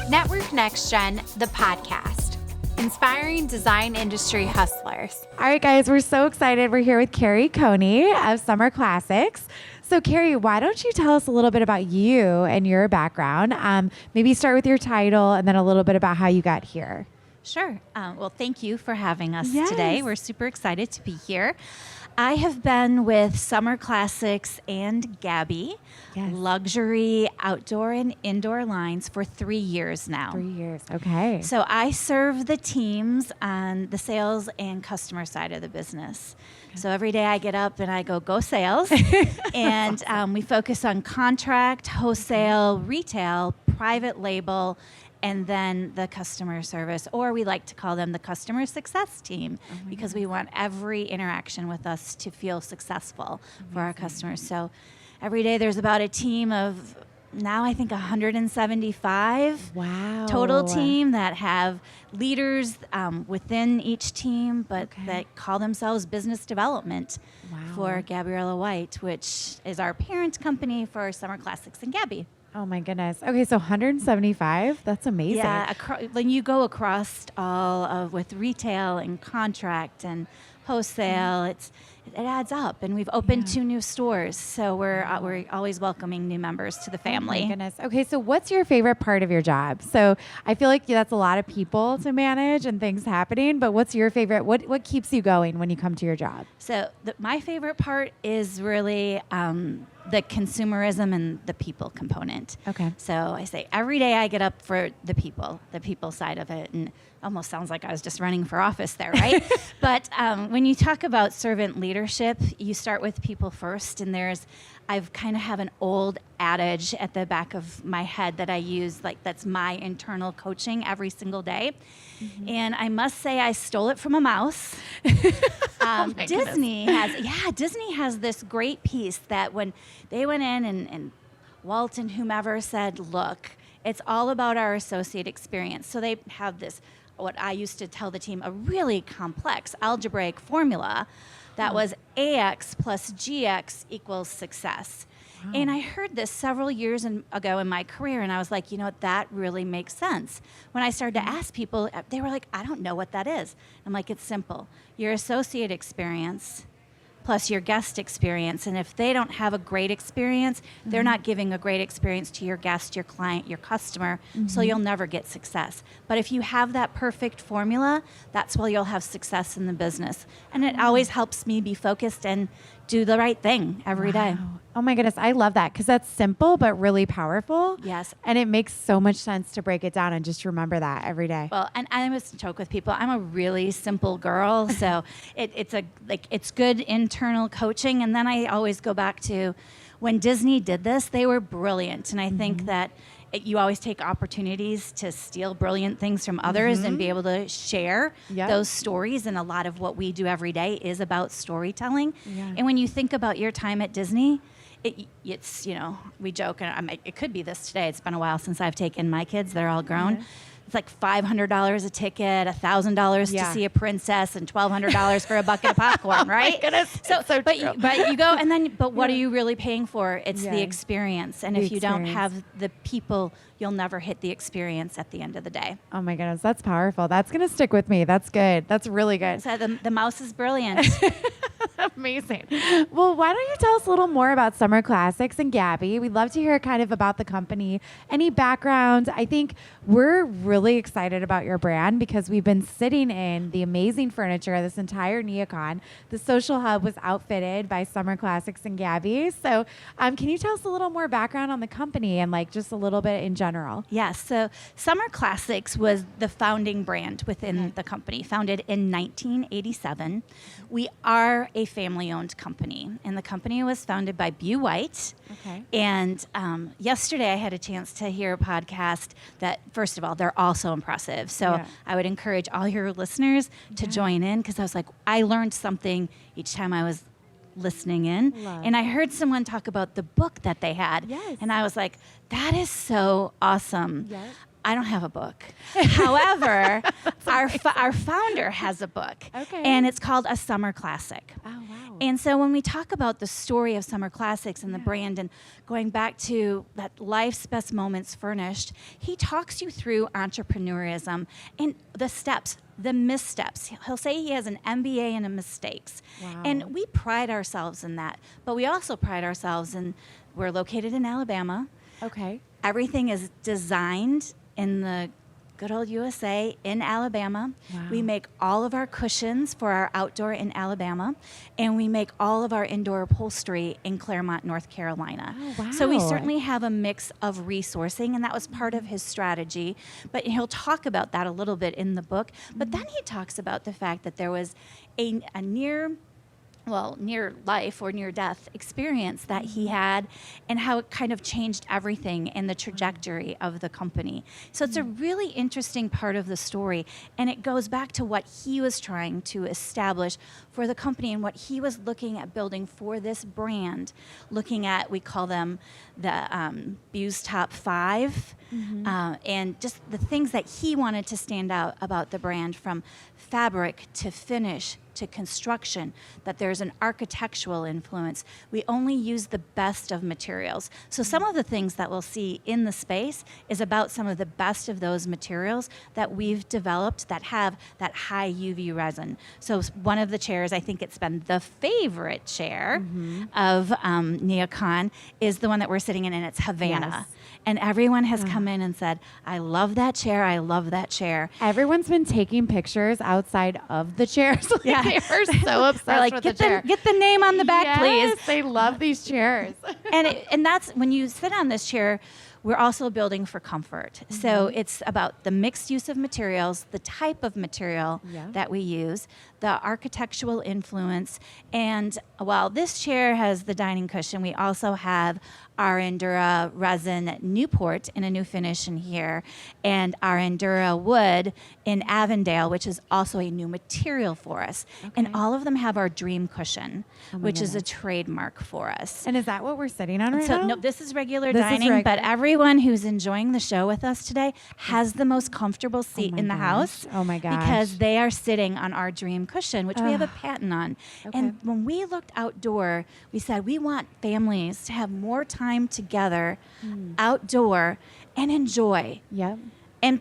Network Next Gen, the podcast, inspiring design industry hustlers. All right, guys, we're so excited. We're here with Keri Caune of Summer Classics. So, Keri, why don't you tell us a little bit about you and your background? Maybe start with your title and then a little bit about how you got here. Sure. Well, thank you for having us Yes. today. We're super excited to be here. I have been with Summer Classics and Gabby, luxury outdoor and indoor lines for 3 years now. 3 years. Okay. So I serve the teams on the sales and customer side of the business. So every day I get up and I go sales. And we focus on contract, wholesale, retail, private label, and then the customer service, or we like to call them the customer success team, because we want every interaction with us to feel successful for our customers. So every day there's about a team of now I think 175 total team that have leaders within each team, but that call themselves business development for Gabriella White, which is our parent company for Summer Classics and Gabby. Oh my goodness. Okay, so 175. That's amazing. Yeah, when you go across all of with retail and contract and wholesale, it adds up. And we've opened 2 new stores, so we're always welcoming new members to the family. Oh my goodness. Okay, so what's your favorite part of your job? So I feel like that's a lot of people to manage and things happening, but what's your favorite? What keeps you going when you come to your job? So my favorite part is really the consumerism and the people component. Okay. So I say every day I get up for the people side of it, and almost sounds like I was just running for office there, right? But when you talk about servant leadership, you start with people first, and I've kind of have an old adage at the back of my head that I use, like that's my internal coaching every single day. Mm-hmm. And I must say I stole it from a mouse. Disney has this great piece that when they went in and Walt and whomever said, look, it's all about our associate experience. So they have this, what I used to tell the team, a really complex algebraic formula that was AX plus GX equals success. Wow. And I heard this several years ago in my career, and I was like, that really makes sense. When I started to ask people, they were like, I don't know what that is. I'm like, it's simple. Your associate experience plus your guest experience. And if they don't have a great experience, they're not giving a great experience to your guest, your client, your customer, so you'll never get success. But if you have that perfect formula, that's where you'll have success in the business. And it always helps me be focused and do the right thing every day. Oh my goodness, I love that because that's simple but really powerful. Yes. And it makes so much sense to break it down and just remember that every day. Well, and I always joke with people, I'm a really simple girl, so it's good internal coaching. And then I always go back to when Disney did this, they were brilliant. And I think that you always take opportunities to steal brilliant things from others and be able to share those stories. And a lot of what we do every day is about storytelling. Yeah. And when you think about your time at Disney, it's we joke, and it could be this today. It's been a while since I've taken my kids. They're all grown. Mm-hmm. It's like $500 a ticket, $1,000 to see a princess, and $1,200 for a bucket of popcorn, right? Oh my goodness. So but you go, but what are you really paying for? It's the experience. And if you don't have the people, you'll never hit the experience at the end of the day. Oh my goodness, that's powerful. That's going to stick with me. That's good. That's really good. So the mouse is brilliant. Amazing. Well, why don't you tell us a little more about Summer Classics and Gabby? We'd love to hear kind of about the company, any background. I think we're really excited about your brand because we've been sitting in the amazing furniture this entire NeoCon. The Social Hub was outfitted by Summer Classics and Gabby. So can you tell us a little more background on the company and just a little bit in general? Yes. So Summer Classics was the founding brand within the company, founded in 1987. We are a family-owned company, and the company was founded by Bu White. Okay. And yesterday I had a chance to hear a podcast that, first of all, they're all so impressive. So I would encourage all your listeners to join in, because I was like, I learned something each time I was listening in. And I heard someone talk about the book that they had. Yes. And I was like, that is so awesome. Yes. I don't have a book. However, our founder has a book. Okay. And it's called A Summer Classic. Oh, wow. And so when we talk about the story of Summer Classics and the brand and going back to that life's best moments furnished, he talks you through entrepreneurism and the steps, the missteps. He'll say he has an MBA in mistakes. Wow. And we pride ourselves in that. But we also pride ourselves in, we're located in Alabama. Okay. Everything is designed in the good old USA in Alabama. Wow. We make all of our cushions for our outdoor in Alabama, and we make all of our indoor upholstery in Claremont, North Carolina. Oh, wow. So we certainly have a mix of resourcing, and that was part of his strategy. But he'll talk about that a little bit in the book. But then he talks about the fact that there was a near life or near death experience that he had and how it kind of changed everything in the trajectory of the company. So it's a really interesting part of the story, and it goes back to what he was trying to establish for the company and what he was looking at building for this brand, looking at, we call them the Buse Top 5, and just the things that he wanted to stand out about the brand, from fabric to finish to construction, that there's an architectural influence. We only use the best of materials. So some of the things that we'll see in the space is about some of the best of those materials that we've developed that have that high UV resin. So one of the chairs, I think it's been the favorite chair of NeoCon, is the one that we're sitting in, and it's Havana. Yes. And everyone has come in and said, I love that chair, I love that chair. Everyone's been taking pictures outside of the chairs. Yeah. They are so obsessed They're like, with get the chair. get the name on the back, Yes, please. they love these chairs. And that's when you sit on this chair, we're also building for comfort. So it's about the mixed use of materials, the type of material that we use, the architectural influence, and while this chair has the dining cushion, we also have our Endura resin Newport in a new finish in here, and our Endura wood in Avondale, which is also a new material for us. And all of them have our dream cushion, which is a trademark for us. And is that what we're sitting on right So now? no, this is regular This is dining, but regular. everyone who's enjoying the show with us today has the most comfortable seat my in the gosh. house. Oh my gosh. Because they are sitting on our dream cushion, which we have a patent on. And when we looked outdoor, we said we want families to have more time together outdoor and enjoy. Yep. And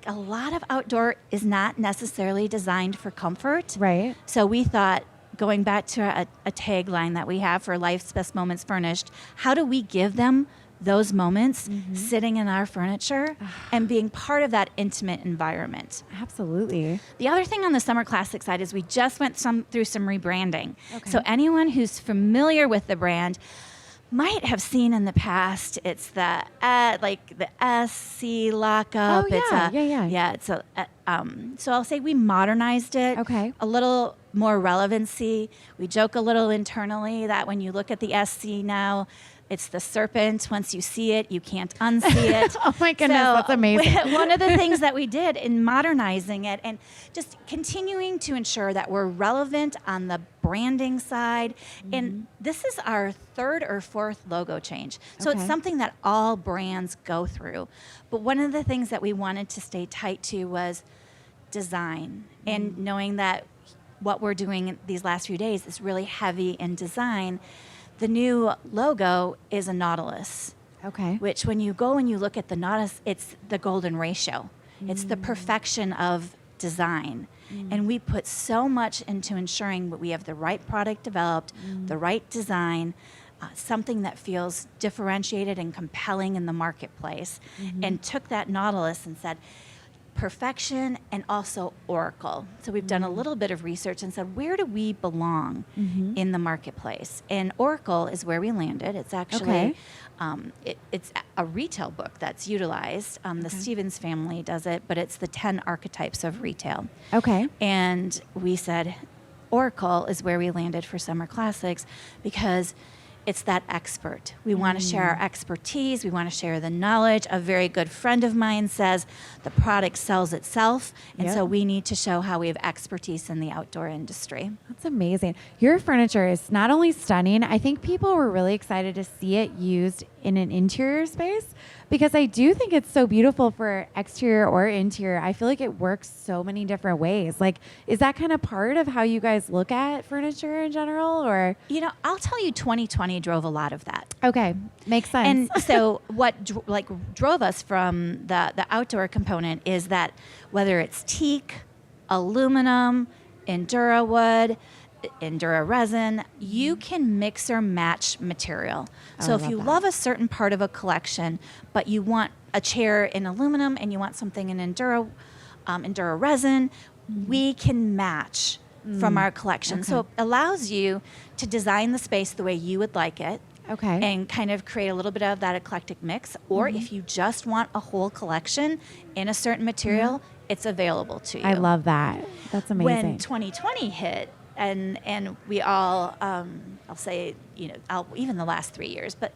a lot of outdoor is not necessarily designed for comfort. Right. So we thought, going back to a tagline that we have for Life's Best Moments Furnished, how do we give them those moments sitting in our furniture and being part of that intimate environment? Absolutely. The other thing on the Summer Classic side is we just went through some rebranding. Okay. So anyone who's familiar with the brand might have seen in the past, it's the SC lockup. Oh, yeah, yeah. Yeah, it's so I'll say we modernized it. Okay. A little more relevancy. We joke a little internally that when you look at the SC now, it's the serpent. Once you see it, you can't unsee it. Oh my goodness, that's amazing. One of the things that we did in modernizing it and just continuing to ensure that we're relevant on the branding side. And this is our third or fourth logo change. So it's Okay. something that all brands go through. But one of the things that we wanted to stay tight to was design, and knowing that what we're doing these last few days is really heavy in design. The new logo is a nautilus, Okay. which when you go and you look at the nautilus, it's the golden ratio. It's the perfection of design. And we put so much into ensuring that we have the right product developed, the right design, something that feels differentiated and compelling in the marketplace, and took that nautilus and said, perfection and also oracle. So we've done a little bit of research and said, where do we belong in the marketplace? And oracle is where we landed. It's actually, it's a retail book that's utilized. The Stevens family does it, but it's the 10 archetypes of retail. Okay. And we said, oracle is where we landed for Summer Classics because it's that expert. We want to share our expertise. We want to share the knowledge. A very good friend of mine says the product sells itself. And so we need to show how we have expertise in the outdoor industry. That's amazing. Your furniture is not only stunning, I think people were really excited to see it used in an interior space, because I do think it's so beautiful for exterior or interior. I feel like it works so many different ways. Like, is that kind of part of how you guys look at furniture in general, or? I'll tell you, 2020 drove a lot of that. Okay, makes sense. And so what drove us from the outdoor component is that whether it's teak, aluminum, Endura wood, Endura resin, you can mix or match material. So if you love a certain part of a collection, but you want a chair in aluminum and you want something in Endura resin, we can match from our collection. Okay. So it allows you to design the space the way you would like it. Okay. And kind of create a little bit of that eclectic mix. Or if you just want a whole collection in a certain material, it's available to you. I love that. That's amazing. When 2020 hit, and we all, I'll say, even the last 3 years, but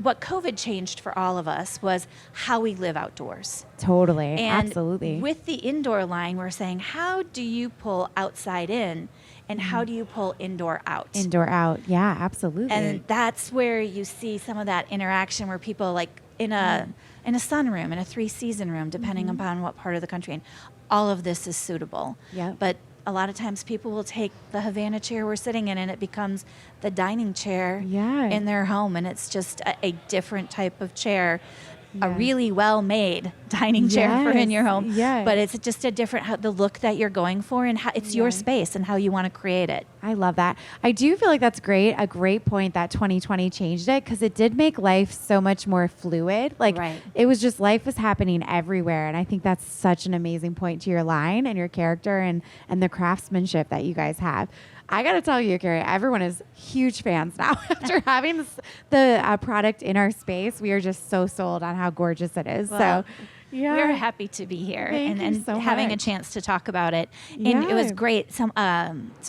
what COVID changed for all of us was how we live outdoors. Totally, and absolutely. With the indoor line, we're saying, how do you pull outside in, and how do you pull indoor out? Indoor out, yeah, absolutely. And that's where you see some of that interaction where people like in a sunroom, in a 3-season room, depending upon what part of the country, and all of this is suitable. Yeah. But a lot of times people will take the Havana chair we're sitting in and it becomes the dining chair in their home, and it's just a different type of chair. A really well-made dining chair for in your home, but it's just a different the look that you're going for, and how it's your space and how you want to create it. I love that. I do feel like that's great. A great point that 2020 changed it, because it did make life so much more fluid. Like it was just, life was happening everywhere, and I think that's such an amazing point to your line and your character and the craftsmanship that you guys have. I got to tell you, Keri, everyone is huge fans now. After having the product in our space, we are just so sold on how gorgeous it is. Well, so, yeah, we're happy to be here and so having much. a chance to talk about it. And it was great. Some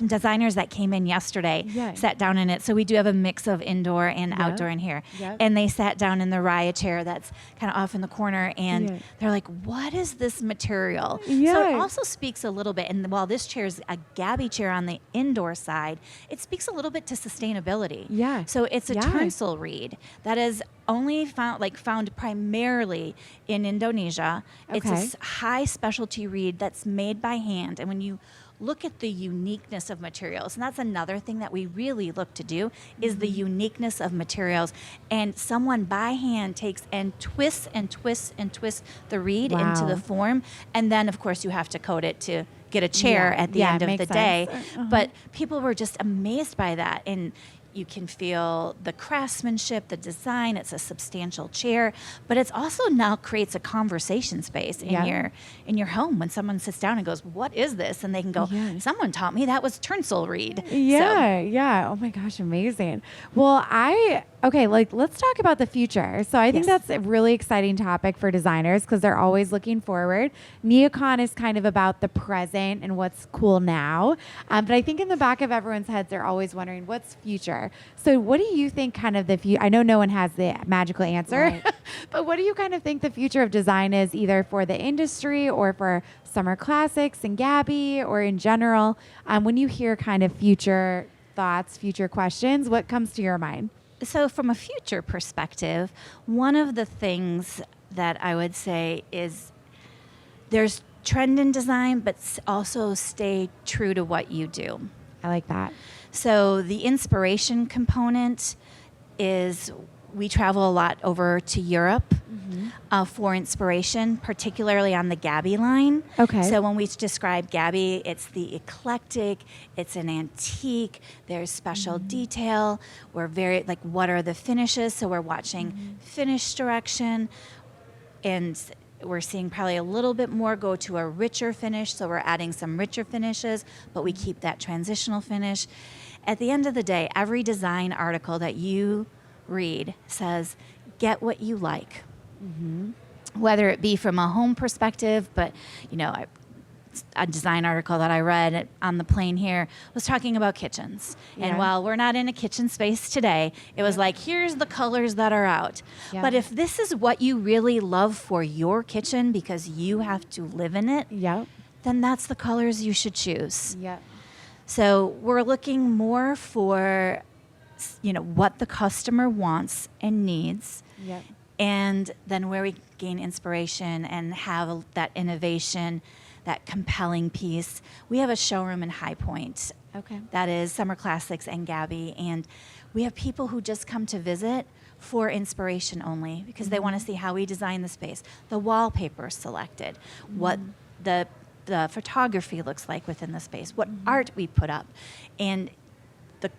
designers that came in yesterday sat down in it. So we do have a mix of indoor and outdoor in here. And they sat down in the Raya chair that's kind of off in the corner, and they're like, what is this material? So it also speaks a little bit, and while this chair is a Gabby chair on the indoor side, it speaks a little bit to sustainability. So it's a turnsel reed that is only found primarily in Indonesia. It's a high specialty reed that's made by hand. And when you look at the uniqueness of materials, and that's another thing that we really look to do, is the uniqueness of materials. And someone by hand takes and twists and twists and twists the reed into the form. And then, of course, you have to coat it to get a chair at the end of the day. But people were just amazed by that. And you can feel the craftsmanship, the design. It's a substantial chair, but it's also now creates a conversation space in your home when someone sits down and goes, "What is this?" And they can go, "Someone taught me that was turnsel reed." Oh my gosh, amazing. Well, let's talk about the future. So I think that's a really exciting topic for designers, because they're always looking forward. NeoCon is kind of about the present and what's cool now. But I think in the back of everyone's heads, they're always wondering what's future. So what do you think kind of the future? I know no one has the magical answer, but what do you kind of think the future of design is, either for the industry or for Summer Classics and Gabby, or in general? When you hear kind of future thoughts, future questions, what comes to your mind? So from a future perspective, one of the things that I would say is there's trend in design, but also stay true to what you do. I like that. So the inspiration component is, we travel a lot over to Europe for inspiration, particularly on the Gabby line. So when we describe Gabby, it's the eclectic, it's an antique, there's special detail. We're very, what are the finishes? So we're watching finish direction, and we're seeing probably a little bit more go to a richer finish. So we're adding some richer finishes, but we keep that transitional finish. At the end of the day, every design article that you read says, get what you like. Whether it be from a home perspective, but a design article that I read on the plane here was talking about kitchens. And while we're not in a kitchen space today, it was like, here's the colors that are out. But if this is what you really love for your kitchen because you have to live in it, then that's the colors you should choose. So we're looking more for, what the customer wants and needs. And then where we gain inspiration and have that innovation, that compelling piece, we have a showroom in High Point. Okay. That is Summer Classics and Gabby. And we have people who just come to visit for inspiration only because they want to see how we design the space, the wallpaper selected, what the photography looks like within the space, what art we put up, and the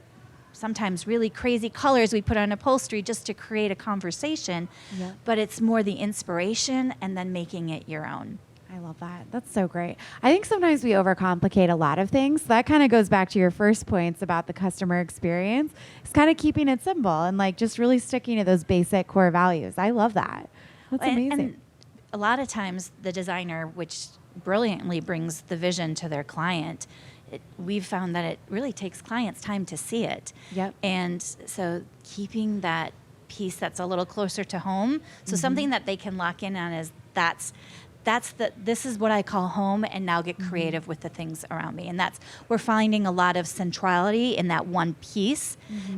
sometimes really crazy colors we put on upholstery just to create a conversation. Yeah. But it's more the inspiration and then making it your own. I love that. That's so great. I think sometimes we overcomplicate a lot of things. That kind of goes back to your first points about the customer experience. It's kind of keeping it simple and like just really sticking to those basic core values. I love that. That's amazing. And a lot of times the designer, which brilliantly brings the vision to their client, we've found that it really takes clients time to see it. Yep. And so keeping that piece that's a little closer to home, so something that they can lock in on is this is what I call home, and now get creative with the things around me. And we're finding a lot of centrality in that one piece,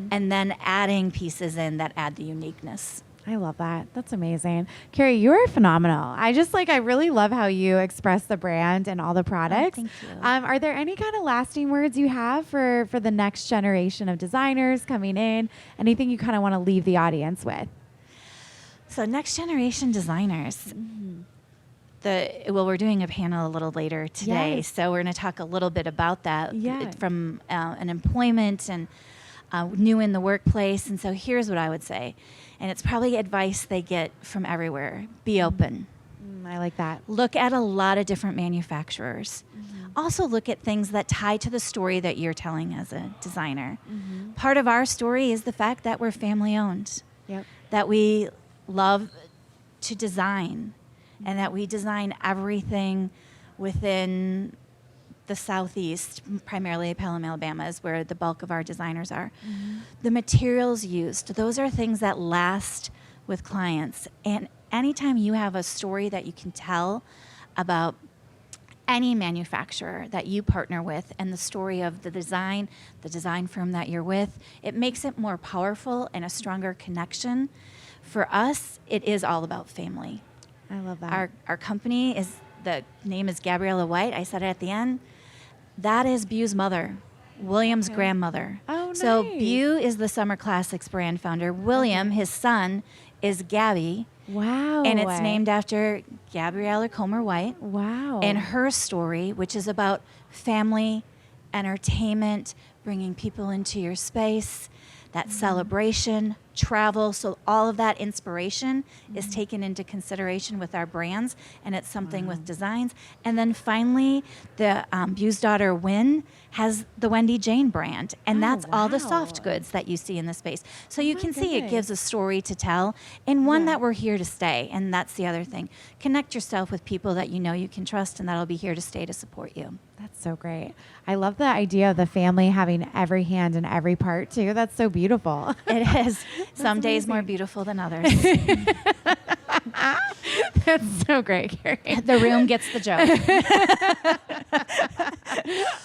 and then adding pieces in that add the uniqueness. I love that. That's amazing. Keri, you're phenomenal. I really love how you express the brand and all the products. Thank you. Are there any kind of lasting words you have for the next generation of designers coming in? Anything you kind of want to leave the audience with? So next generation designers. We're doing a panel a little later today, Yes. so we're going to talk a little bit about that Yeah. from an employment and new in the workplace. And so here's what I would say, and it's probably advice they get from everywhere. Be open. I like that. Look at a lot of different manufacturers. Also look at things that tie to the story that you're telling as a designer. Part of our story is the fact that we're family owned, Yep. that we love to design, and that we design everything within the Southeast, primarily Pelham, Alabama, is where the bulk of our designers are. The materials used, those are things that last with clients. And anytime you have a story that you can tell about any manufacturer that you partner with and the story of the design firm that you're with, it makes it more powerful and a stronger connection. For us, it is all about family. I love that. Our company the name is Gabriella White. I said it at the end. That is Bu's mother, William's grandmother. Oh, So nice. Bu is the Summer Classics brand founder. William, his son, is Gabby, Wow. and it's named after Gabriella Comer White Wow. and her story, which is about family, entertainment, bringing people into your space, that celebration, travel. So all of that inspiration is taken into consideration with our brands, and it's something with designs. And then finally, the Bu's daughter, Wynn, has the Wendy Jane brand, and that's all the soft goods that you see in the space. So you can see it gives a story to tell, and one that we're here to stay. And that's the other thing. Connect yourself with people that you know you can trust and that'll be here to stay to support you. That's so great. I love the idea of the family having every hand in every part too. That's so beautiful. It is. Some days more amazing. beautiful than others. That's so great, Keri. The room gets the joke.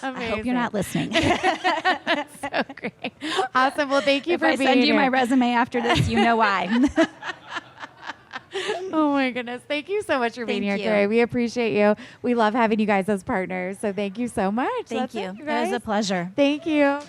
Amazing. I hope you're not listening. So great. Awesome. Well, thank you If for I being send you here. my resume after this, you know why. Oh my goodness. Thank you so much for being Thank here, you. Keri. We appreciate you. We love having you guys as partners. So thank you so much. Thank That's you. it, It was guys. a pleasure. Thank you.